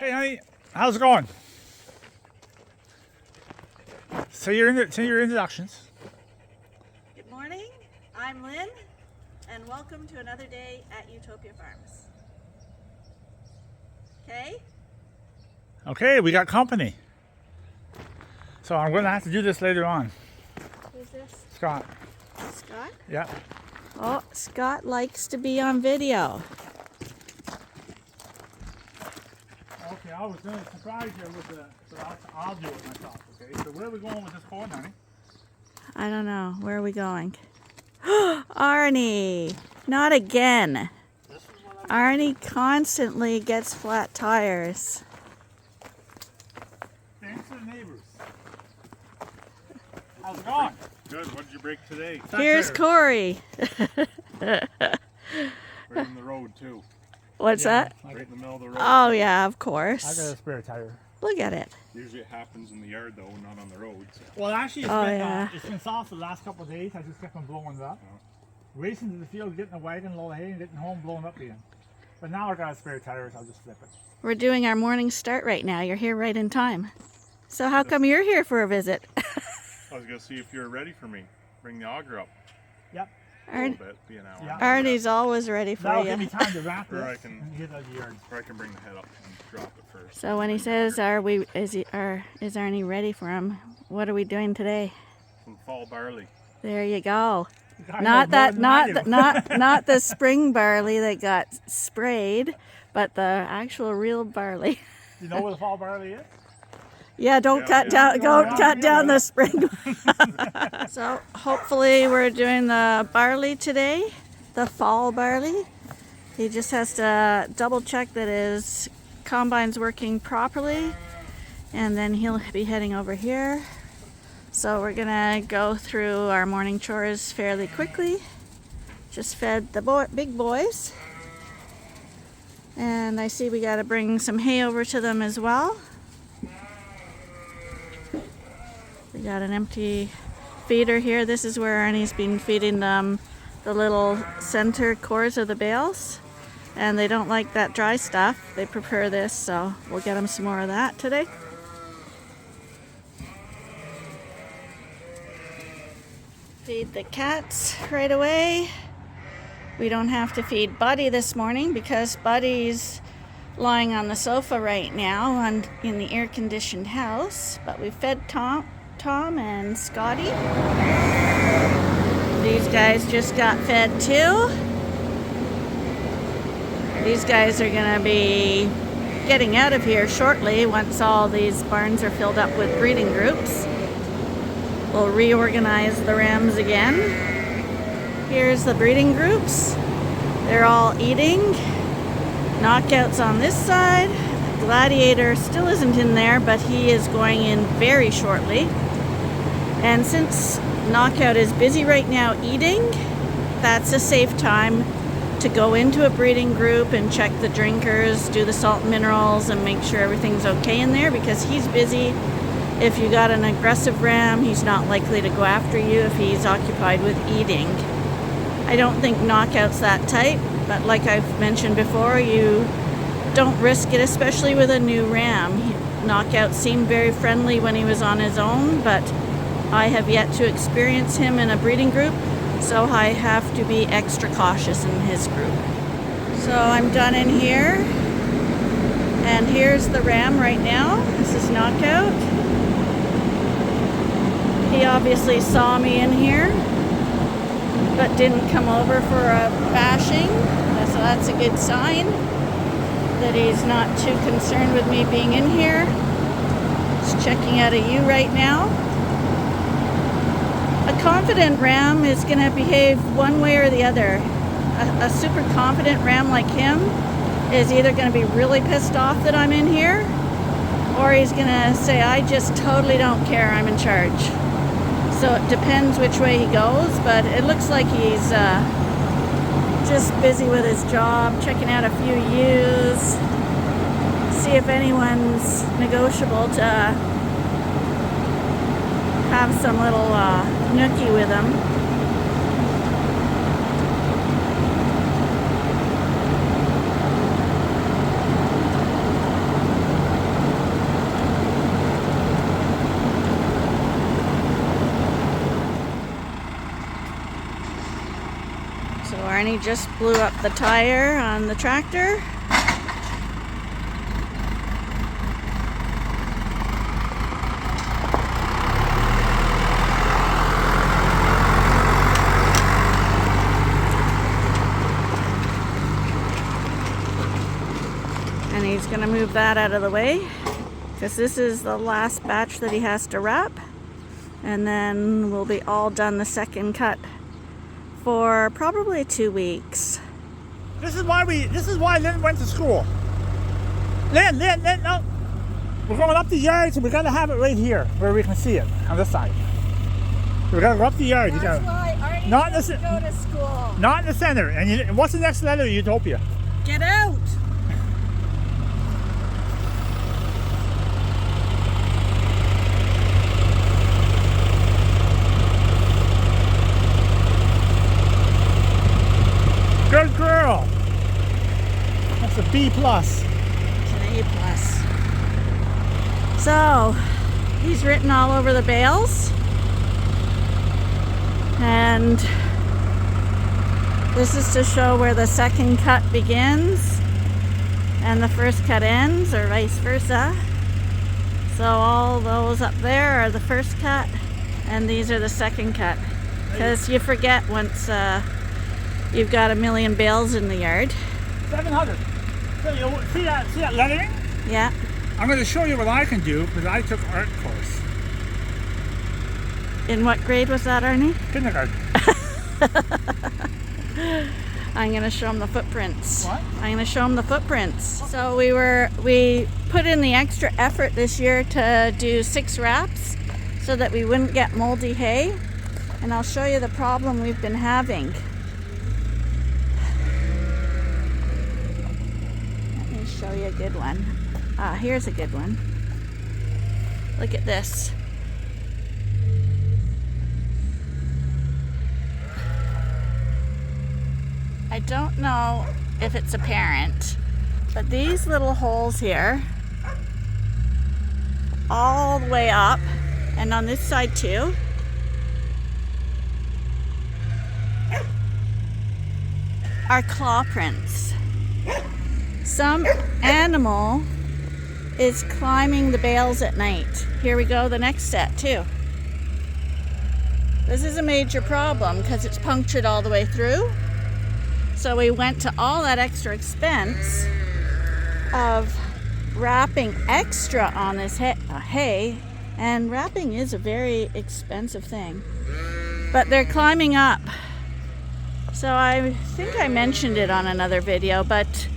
Hey, honey, how's it going? Say your introductions. Good morning, I'm Lynn, and welcome to another day at Ewetopia Farms. Okay? Okay, we got company. So I'm going to have to do this later on. Who's this? Scott. Scott? Yeah. Oh, Scott likes to be on video. Okay, I was going to surprise you with the, so I'll do it myself, okay? So where are we going with this corn, honey? I don't know. Where are we going? Arnie! Not again. Arnie constantly gets flat tires. Thanks to the neighbors. How's it going? Good. What did you break today? Here's Corey. Right in the road too. What's that? Right in the middle of the road. Oh yeah, of I got course. a spare tire. Look at it. Usually it happens in the yard though, not on the road. So. Well, actually, yeah. It's been soft the last couple of days. I just kept on blowing it up. Racing to the field, getting a wagon, load of hay, and getting home, blowing up again. But now I got a spare tire, so I'll just flip it. We're doing our morning start right now. You're here right in time. So how come you're here for a visit? I was gonna see if you're ready for me. Bring the auger up Yep. a little bit, be an hour. Yeah. Arnie's always ready for That'll give me you. time to wrap Or this I can- and get out of the yard. Or I can bring the head up and drop it first. So when he says, is Arnie ready for him? What are we doing today? Some fall barley. There you go. I Not know more that, than I not do. not the spring barley that got sprayed, but the actual real barley. You know where the fall barley is? Yeah, don't Yeah, cut yeah. down. Go Yeah, cut yeah. down the spring. So hopefully we're doing the barley today, the fall barley. He just has to double check that his combine's working properly, and then he'll be heading over here. So we're gonna go through our morning chores fairly quickly. Just fed the big boys, and I see we got to bring some hay over to them as well. We got an empty feeder here. This is where Arnie's been feeding them the little center cores of the bales. And they don't like that dry stuff. They prefer this, so we'll get them some more of that today. Feed the cats right away. We don't have to feed Buddy this morning because Buddy's lying on the sofa right now in the air-conditioned house. But we fed Tom and Scotty. These guys just got fed too. These guys are gonna be getting out of here shortly once all these barns are filled up with breeding groups. We'll reorganize the rams again. Here's the breeding groups. They're all eating. Knockouts on this side. Gladiator still isn't in there, but he is going in very shortly. And since Knockout is busy right now eating, that's a safe time to go into a breeding group and check the drinkers, do the salt and minerals, and make sure everything's okay in there because he's busy. If you got an aggressive ram, he's not likely to go after you if he's occupied with eating. I don't think Knockout's that type, but like I've mentioned before, you don't risk it, especially with a new ram. Knockout seemed very friendly when he was on his own, but I have yet to experience him in a breeding group, so I have to be extra cautious in his group. So I'm done in here, and here's the ram right now. This is Knockout. He obviously saw me in here, but didn't come over for a bashing, so that's a good sign that he's not too concerned with me being in here. Just checking out a ewe right now. A confident ram is going to behave one way or the other. A super confident ram like him is either going to be really pissed off that I'm in here, or he's going to say, I just totally don't care, I'm in charge. So it depends which way he goes, but it looks like he's just busy with his job, checking out a few ewes, see if anyone's negotiable to have some little nookie with him. Ernie just blew up the tire on the tractor. And he's going to move that out of the way because this is the last batch that he has to wrap. And then we'll be all done the second cut for probably 2 weeks. This is why Lynn went to school. Lynn, no. We're going up the yard, so we gotta have it right here where we can see it on this side. We gotta go up the yard. That's why Arnie not doesn't go to school. Not in the center. And what's the next letter of Ewetopia? Get out! Good girl. That's a B+. It's an A+. So, he's written all over the bales. And this is to show where the second cut begins and the first cut ends, or vice versa. So all those up there are the first cut, and these are the second cut. Because you forget once you've got 1 million bales in the yard. 700. So you see that lettering? Yeah. I'm going to show you what I can do because I took art course. In what grade was that, Arnie? Kindergarten. I'm going to show him the footprints. What? I'm going to show him the footprints. So we put in the extra effort this year to do 6 wraps so that we wouldn't get moldy hay. And I'll show you the problem we've been having. Let me show you a good one. Here's a good one. Look at this. I don't know if it's apparent, but these little holes here, all the way up, and on this side too, are claw prints. Some animal is climbing the bales at night. Here we go, the next set too. This is a major problem because it's punctured all the way through. So we went to all that extra expense of wrapping extra on this hay, and wrapping is a very expensive thing. But they're climbing up. So I think I mentioned it on another video, but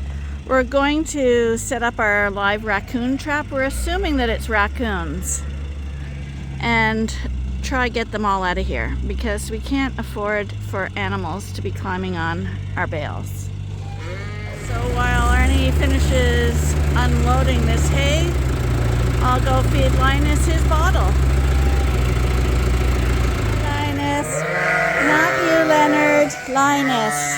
we're going to set up our live raccoon trap. We're assuming that it's raccoons, and try get them all out of here because we can't afford for animals to be climbing on our bales. So while Arnie finishes unloading this hay, I'll go feed Linus his bottle. Linus, not you, Leonard. Linus.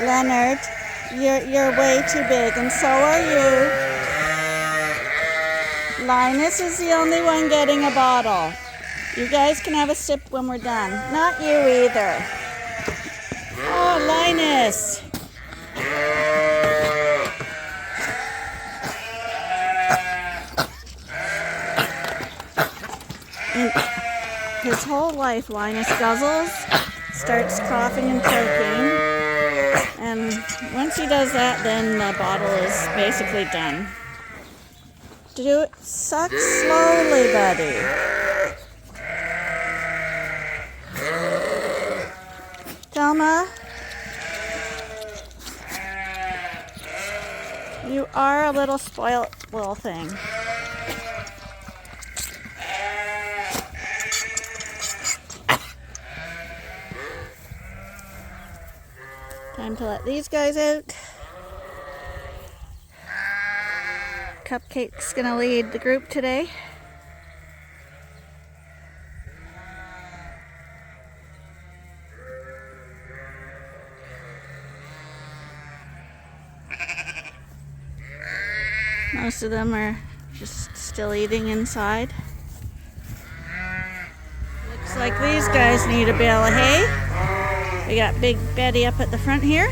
Leonard, you're way too big, and so are you. Linus is the only one getting a bottle. You guys can have a sip when we're done. Not you either. Oh, Linus. And his whole life, Linus guzzles, starts coughing and choking. And once he does that, then the bottle is basically done. Do it. Suck slowly, buddy. Thelma, you are a little spoiled little thing. Time to let these guys out. Cupcake's gonna lead the group today. Most of them are just still eating inside. like these guys need a bale of hay. We got Big Betty up at the front here.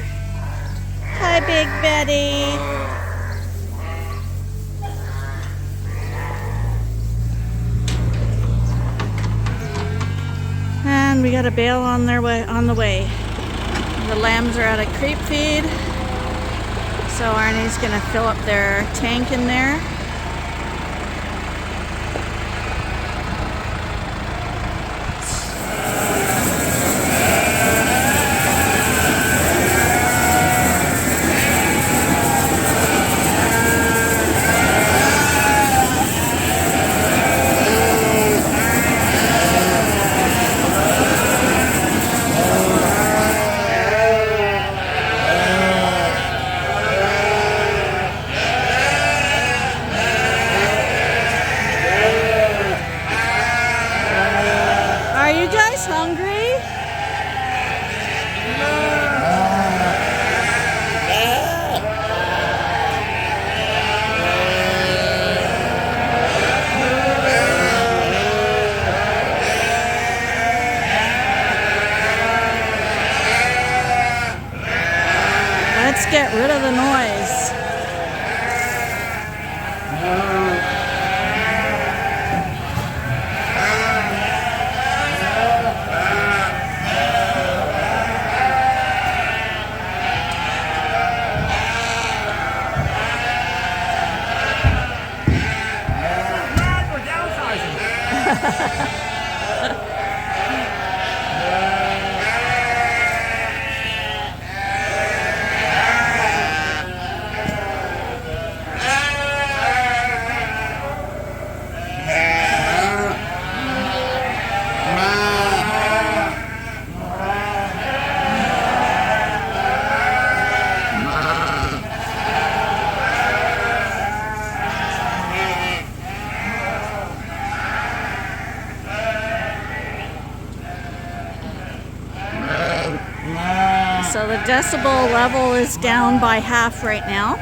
Hi, Big Betty. And we got a bale on the way. The lambs are at a creep feed, so Arnie's gonna fill up their tank in there. Hungry? Let's get rid of the noise. So the decibel level is down by half right now.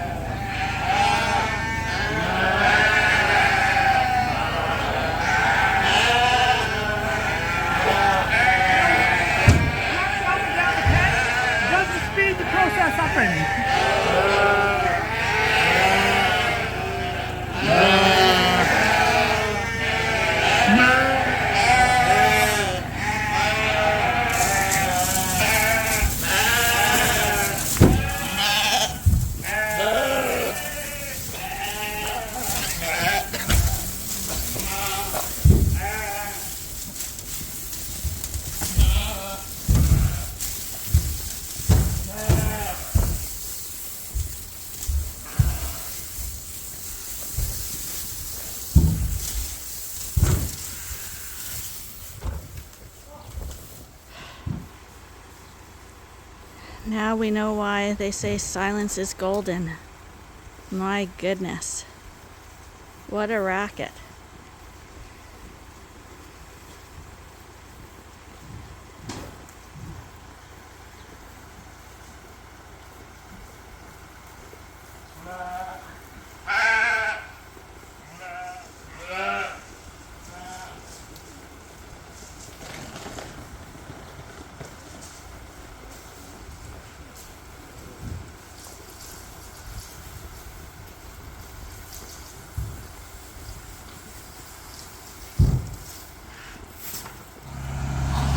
Doesn't speed the process up any. Now we know why they say silence is golden. My goodness. What a racket.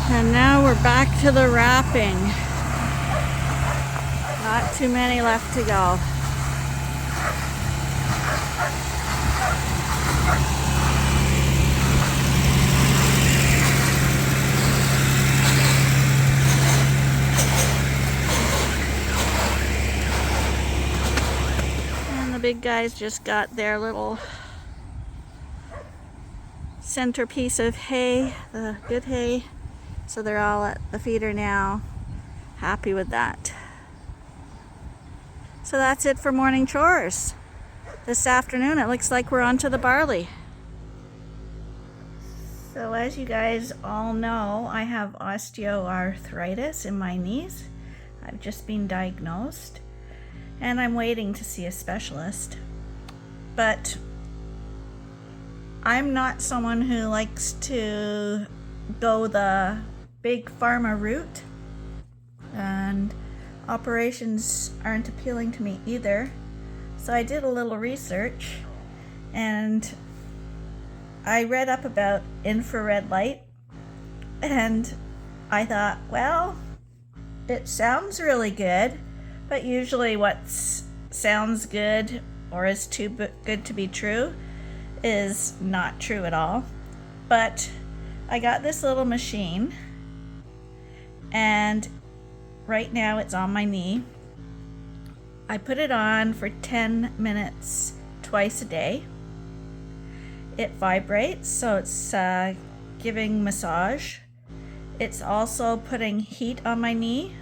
And now we're back to the wrapping. Not too many left to go. And the big guys just got their little centerpiece of hay, the good hay. So they're all at the feeder now, happy with that. So that's it for morning chores. This afternoon it looks like we're on to the barley. So as you guys all know, I have osteoarthritis in my knees. I've just been diagnosed and I'm waiting to see a specialist. But I'm not someone who likes to go the big pharma route, and operations aren't appealing to me either. So I did a little research and I read up about infrared light, and I thought, well, it sounds really good, but usually what sounds good or is too good to be true is not true at all. But I got this little machine, and right now it's on my knee. I put it on for 10 minutes twice a day. It vibrates, so it's giving massage. It's also putting heat on my knee,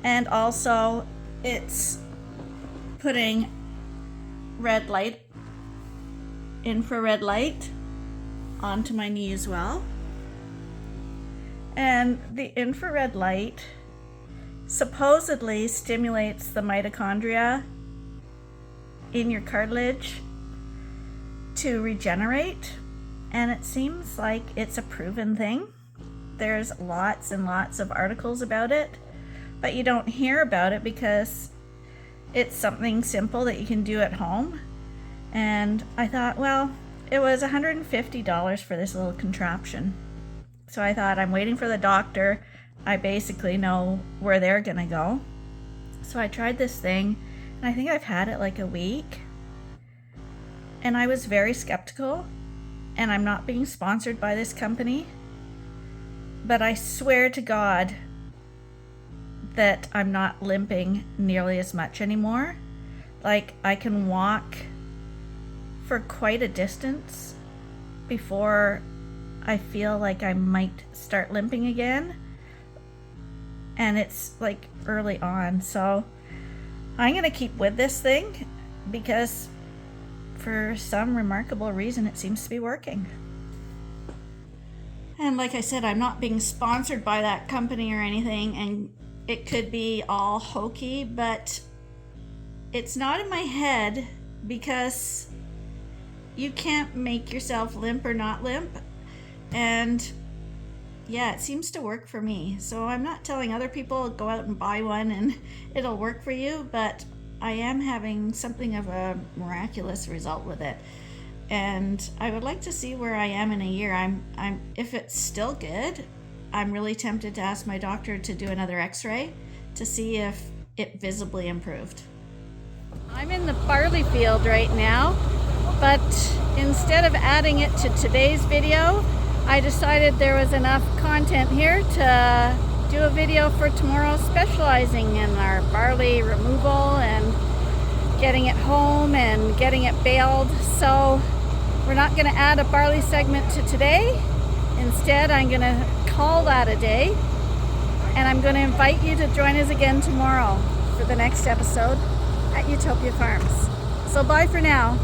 and also it's putting red light, infrared light, onto my knee as well. And the infrared light supposedly stimulates the mitochondria in your cartilage to regenerate, and it seems like it's a proven thing. There's lots and lots of articles about it, but you don't hear about it because it's something simple that you can do at home. And I thought, well, it was $150 for this little contraption. So I thought, I'm waiting for the doctor. I basically know where they're gonna go. So I tried this thing, and I think I've had it like a week. And I was very skeptical, and I'm not being sponsored by this company, but I swear to God that I'm not limping nearly as much anymore. Like, I can walk for quite a distance before I feel like I might start limping again. And it's like early on, so I'm gonna keep with this thing because for some remarkable reason it seems to be working. And like I said, I'm not being sponsored by that company or anything, and it could be all hokey, but it's not in my head, because you can't make yourself limp or not limp. And yeah, it seems to work for me. So I'm not telling other people go out and buy one and it'll work for you, but I am having something of a miraculous result with it. And I would like to see where I am in a year. If it's still good, I'm really tempted to ask my doctor to do another x-ray to see if it visibly improved. I'm in the barley field right now, but instead of adding it to today's video, I decided there was enough content here to do a video for tomorrow specializing in our barley removal and getting it home and getting it baled. So we're not going to add a barley segment to today. Instead, I'm going to call that a day, and I'm going to invite you to join us again tomorrow for the next episode at Ewetopia Farms. So bye for now.